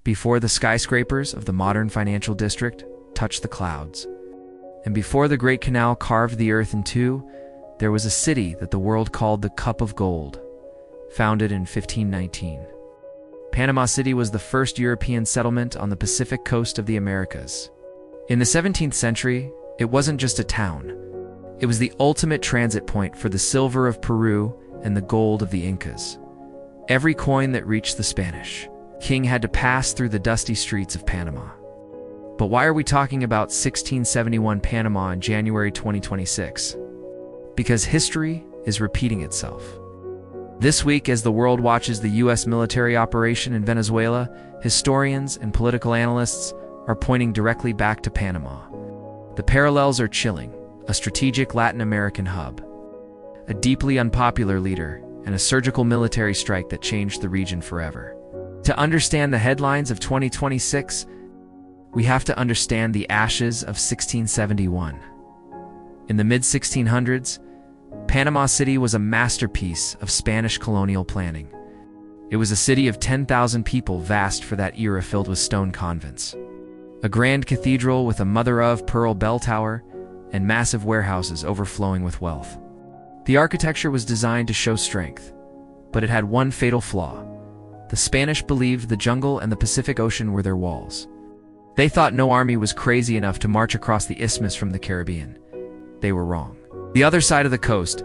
before the skyscrapers of the modern financial district touched the clouds, and before the Great Canal carved the earth in two, there was a city that the world called the Cup of Gold, founded in 1519. Panama City was the first European settlement on the Pacific coast of the Americas. In the 17th century, it wasn't just a town. It was the ultimate transit point for the silver of Peru and the gold of the Incas. Every coin that reached the Spanish king had to pass through the dusty streets of Panama. But why are we talking about 1671 Panama in January 2026? Because history is repeating itself. This week, as the world watches the U.S. military operation in Venezuela, historians and political analysts are pointing directly back to Panama. The parallels are chilling: a strategic Latin American hub, a deeply unpopular leader, and a surgical military strike that changed the region forever. To understand the headlines of 2026, we have to understand the ashes of 1671. In the mid-1600s, Panama City was a masterpiece of Spanish colonial planning. It was a city of 10,000 people, vast for that era, filled with stone convents, a grand cathedral with a mother-of-pearl bell tower, and massive warehouses overflowing with wealth. The architecture was designed to show strength, but it had one fatal flaw. The Spanish believed the jungle and the Pacific Ocean were their walls. They thought no army was crazy enough to march across the isthmus from the Caribbean. They were wrong. The other side of the coast,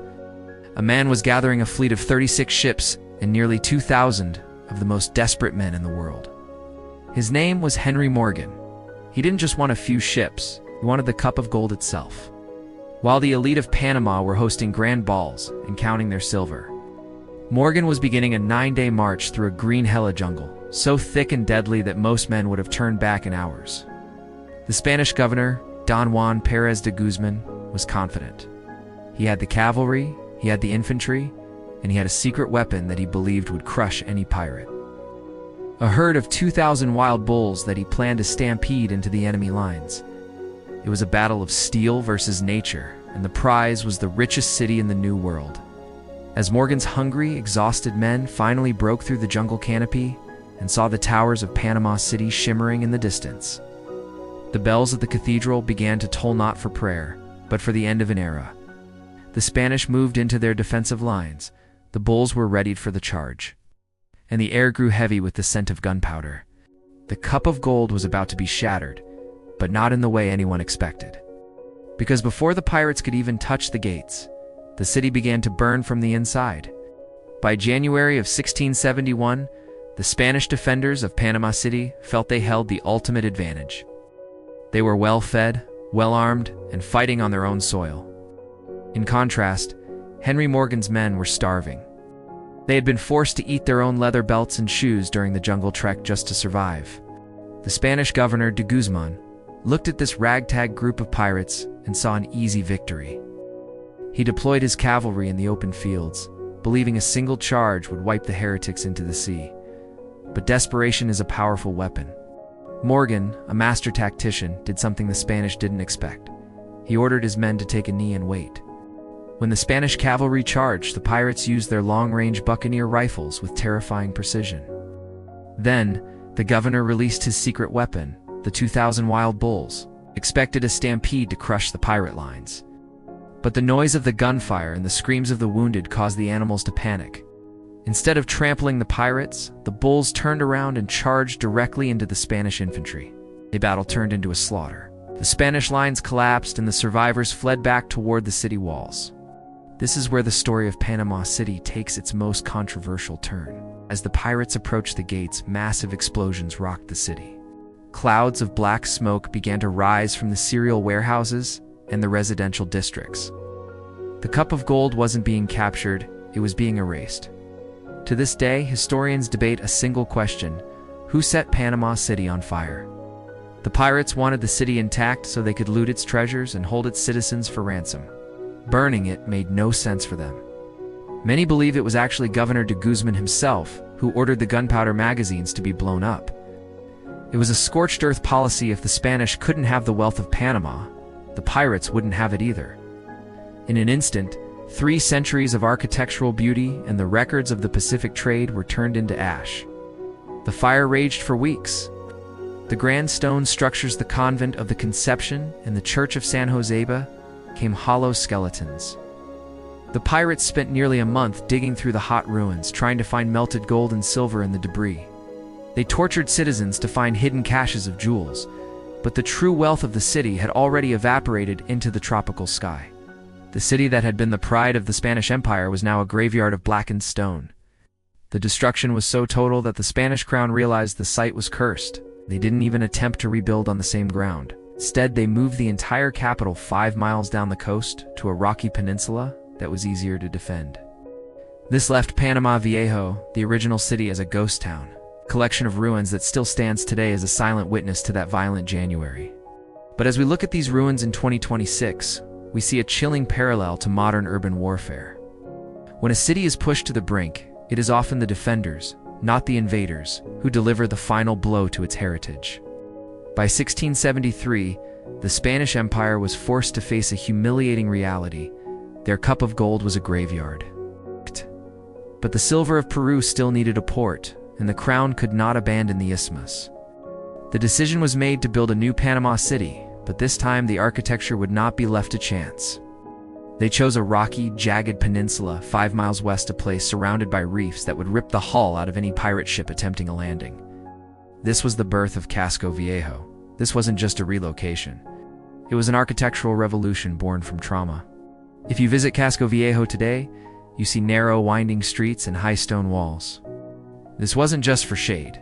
a man was gathering a fleet of 36 ships and nearly 2,000 of the most desperate men in the world. His name was Henry Morgan. He didn't just want a few ships, he wanted the Cup of Gold itself. While the elite of Panama were hosting grand balls and counting their silver, Morgan was beginning a 9-day march through a green hella jungle, so thick and deadly that most men would have turned back in hours. The Spanish governor, Don Juan Perez de Guzman, was confident. He had the cavalry, he had the infantry, and he had a secret weapon that he believed would crush any pirate. A herd of 2,000 wild bulls that he planned to stampede into the enemy lines. It was a battle of steel versus nature, and the prize was the richest city in the New World. As Morgan's hungry, exhausted men finally broke through the jungle canopy and saw the towers of Panama City shimmering in the distance, the bells of the cathedral began to toll not for prayer, but for the end of an era. The Spanish moved into their defensive lines, the bulls were readied for the charge, and the air grew heavy with the scent of gunpowder. The Cup of Gold was about to be shattered, but not in the way anyone expected. Because before the pirates could even touch the gates, the city began to burn from the inside. By January of 1671, the Spanish defenders of Panama City felt they held the ultimate advantage. They were well-fed, well-armed, and fighting on their own soil. In contrast, Henry Morgan's men were starving. They had been forced to eat their own leather belts and shoes during the jungle trek just to survive. The Spanish governor, de Guzman, looked at this ragtag group of pirates and saw an easy victory. He deployed his cavalry in the open fields, believing a single charge would wipe the heretics into the sea. But desperation is a powerful weapon. Morgan, a master tactician, did something the Spanish didn't expect. He ordered his men to take a knee and wait. When the Spanish cavalry charged, the pirates used their long-range buccaneer rifles with terrifying precision. Then, the governor released his secret weapon, the 2,000 wild bulls, expected a stampede to crush the pirate lines. But the noise of the gunfire and the screams of the wounded caused the animals to panic. Instead of trampling the pirates, the bulls turned around and charged directly into the Spanish infantry. The battle turned into a slaughter. The Spanish lines collapsed and the survivors fled back toward the city walls. This is where the story of Panama City takes its most controversial turn. As the pirates approached the gates, massive explosions rocked the city. Clouds of black smoke began to rise from the cereal warehouses and the residential districts. The Cup of Gold wasn't being captured, it was being erased. To this day, historians debate a single question: who set Panama City on fire? The pirates wanted the city intact so they could loot its treasures and hold its citizens for ransom. Burning it made no sense for them. Many believe it was actually Governor de Guzman himself who ordered the gunpowder magazines to be blown up. It was a scorched earth policy. If the Spanish couldn't have the wealth of Panama, the pirates wouldn't have it either. In an instant, 3 centuries of architectural beauty and the records of the Pacific trade were turned into ash. The fire raged for weeks, The grand stone structures, the convent of the Conception and the church of San Joseba, came hollow skeletons. The pirates spent nearly a month digging through the hot ruins, trying to find melted gold and silver in the debris. They tortured citizens to find hidden caches of jewels, but the true wealth of the city had already evaporated into the tropical sky. The city that had been the pride of the Spanish Empire was now a graveyard of blackened stone. The destruction was so total that the Spanish crown realized the site was cursed. They didn't even attempt to rebuild on the same ground. Instead, they moved the entire capital 5 miles down the coast to a rocky peninsula that was easier to defend. This left Panama Viejo, the original city, as a ghost town, a collection of ruins that still stands today as a silent witness to that violent January. But as we look at these ruins in 2026, we see a chilling parallel to modern urban warfare. When a city is pushed to the brink, it is often the defenders, not the invaders, who deliver the final blow to its heritage. By 1673, the Spanish Empire was forced to face a humiliating reality. Their cup of gold was a graveyard. But the silver of Peru still needed a port, and the crown could not abandon the isthmus. The decision was made to build a new Panama City, but this time the architecture would not be left to chance. They chose a rocky, jagged peninsula 5 miles west, a place surrounded by reefs that would rip the hull out of any pirate ship attempting a landing. This was the birth of Casco Viejo. This wasn't just a relocation. It was an architectural revolution born from trauma. If you visit Casco Viejo today, you see narrow, winding streets and high stone walls. This wasn't just for shade.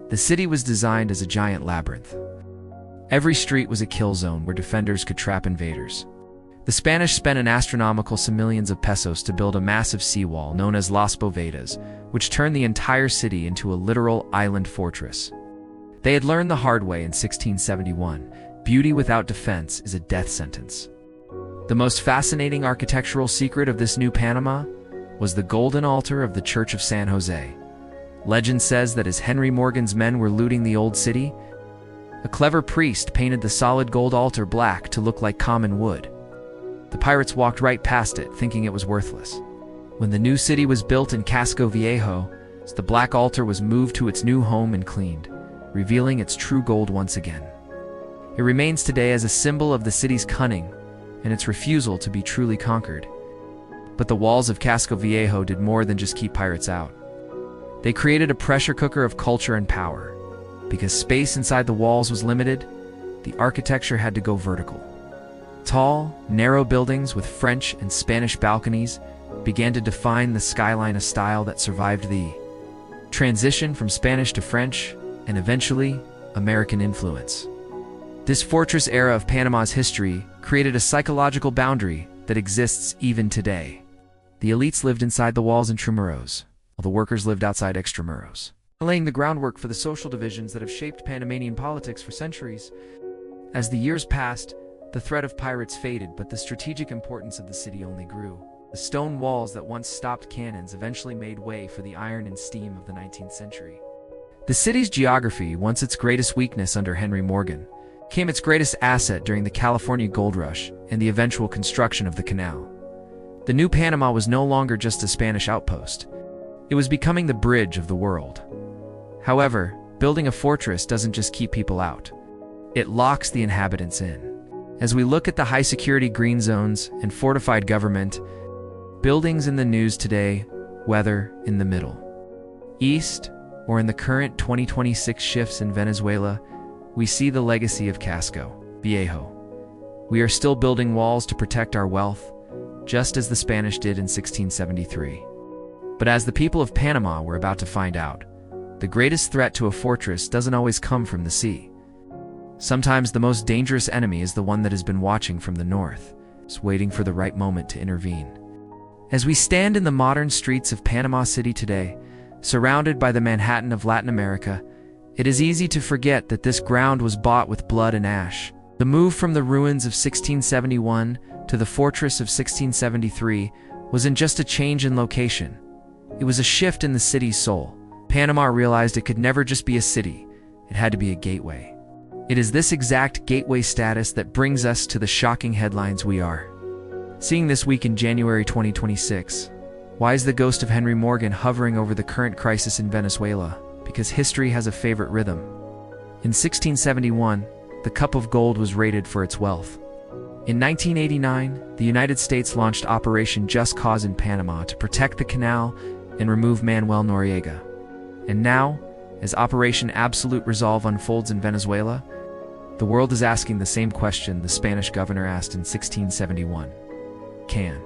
The city was designed as a giant labyrinth. Every street was a kill zone where defenders could trap invaders. The Spanish spent an astronomical millions of pesos to build a massive seawall known as Las Bovedas, which turned the entire city into a literal island fortress. They had learned the hard way in 1671. Beauty without defense is a death sentence. The most fascinating architectural secret of this new Panama was the golden altar of the Church of San Jose. Legend says that as Henry Morgan's men were looting the old city, a clever priest painted the solid gold altar black to look like common wood. The pirates walked right past it, thinking it was worthless. When the new city was built in Casco Viejo, the black altar was moved to its new home and cleaned, revealing its true gold once again. It remains today as a symbol of the city's cunning and its refusal to be truly conquered. But the walls of Casco Viejo did more than just keep pirates out. They created a pressure cooker of culture and power. Because space inside the walls was limited, the architecture had to go vertical. Tall, narrow buildings with French and Spanish balconies began to define the skyline, a style that survived the transition from Spanish to French and eventually American influence. This fortress era of Panama's history created a psychological boundary that exists even today. The elites lived inside the walls intramuros, while the workers lived outside extramuros, laying the groundwork for the social divisions that have shaped Panamanian politics for centuries. As the years passed, the threat of pirates faded, but the strategic importance of the city only grew. The stone walls that once stopped cannons eventually made way for the iron and steam of the 19th century. The city's geography, once its greatest weakness under Henry Morgan, became its greatest asset during the California Gold Rush and the eventual construction of the canal. The new Panama was no longer just a Spanish outpost. It was becoming the bridge of the world. However, building a fortress doesn't just keep people out. It locks the inhabitants in. As we look at the high-security green zones and fortified government buildings in the news today, whether in the Middle East or in the current 2026 shifts in Venezuela, we see the legacy of Casco Viejo. We are still building walls to protect our wealth, just as the Spanish did in 1673. But as the people of Panama were about to find out, the greatest threat to a fortress doesn't always come from the sea. Sometimes the most dangerous enemy is the one that has been watching from the north, just waiting for the right moment to intervene. As we stand in the modern streets of Panama City today, surrounded by the Manhattan of Latin America, it is easy to forget that this ground was bought with blood and ash. The move from the ruins of 1671 to the fortress of 1673 wasn't just a change in location. It was a shift in the city's soul. Panama realized it could never just be a city, it had to be a gateway. It is this exact gateway status that brings us to the shocking headlines we are seeing this week in January 2026. Why is the ghost of Henry Morgan hovering over the current crisis in Venezuela? Because history has a favorite rhythm. In 1671, the Cup of Gold was rated for its wealth. In 1989, the United States launched Operation Just Cause in Panama to protect the canal and remove Manuel Noriega. And now, as Operation Absolute Resolve unfolds in Venezuela, the world is asking the same question the Spanish governor asked in 1671. Can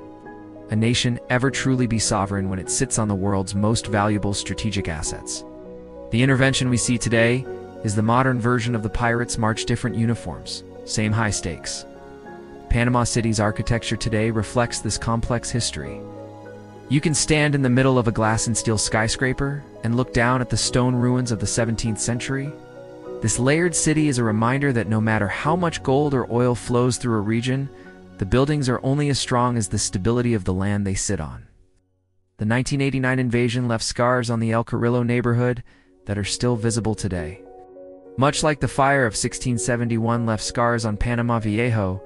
a nation ever truly be sovereign when it sits on the world's most valuable strategic assets? The intervention we see today is the modern version of the Pirates' March different uniforms, same high stakes. Panama City's architecture today reflects this complex history. You can stand in the middle of a glass and steel skyscraper and look down at the stone ruins of the 17th century. This layered city is a reminder that no matter how much gold or oil flows through a region, the buildings are only as strong as the stability of the land they sit on. The 1989 invasion left scars on the El Carrillo neighborhood that are still visible today. Much like the fire of 1671 left scars on Panama Viejo,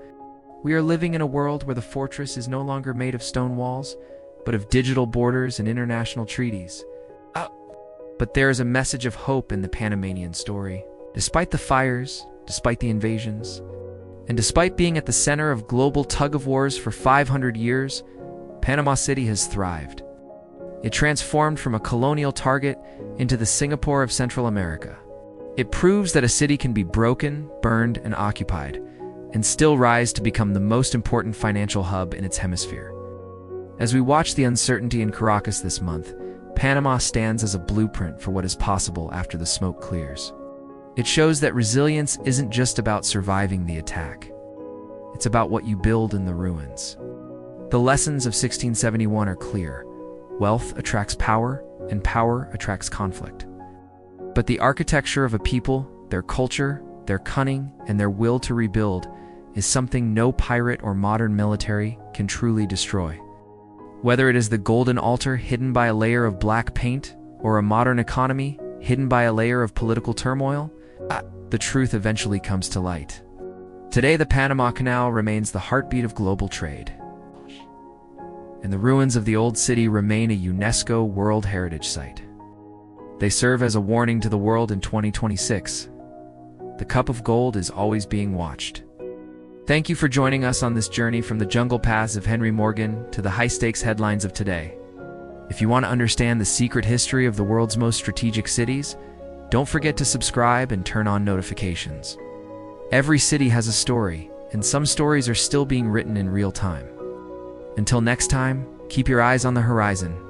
we are living in a world where the fortress is no longer made of stone walls, but of digital borders and international treaties. But there is a message of hope in the Panamanian story. Despite the fires, despite the invasions, and despite being at the center of global tug-of-wars for 500 years, Panama City has thrived. It transformed from a colonial target into the Singapore of Central America. It proves that a city can be broken, burned, and occupied, and still rise to become the most important financial hub in its hemisphere. As we watch the uncertainty in Caracas this month, Panama stands as a blueprint for what is possible after the smoke clears. It shows that resilience isn't just about surviving the attack. It's about what you build in the ruins. The lessons of 1671 are clear. Wealth attracts power, and power attracts conflict. But the architecture of a people, their culture, their cunning, and their will to rebuild is something no pirate or modern military can truly destroy. Whether it is the golden altar hidden by a layer of black paint, or a modern economy hidden by a layer of political turmoil, the truth eventually comes to light. Today, the Panama Canal remains the heartbeat of global trade, and the ruins of the old city remain a UNESCO World Heritage Site. They serve as a warning to the world in 2026. The Cup of Gold is always being watched. Thank you for joining us on this journey from the jungle paths of Henry Morgan to the high-stakes headlines of today. If you want to understand the secret history of the world's most strategic cities, don't forget to subscribe and turn on notifications. Every city has a story, and some stories are still being written in real time. Until next time, keep your eyes on the horizon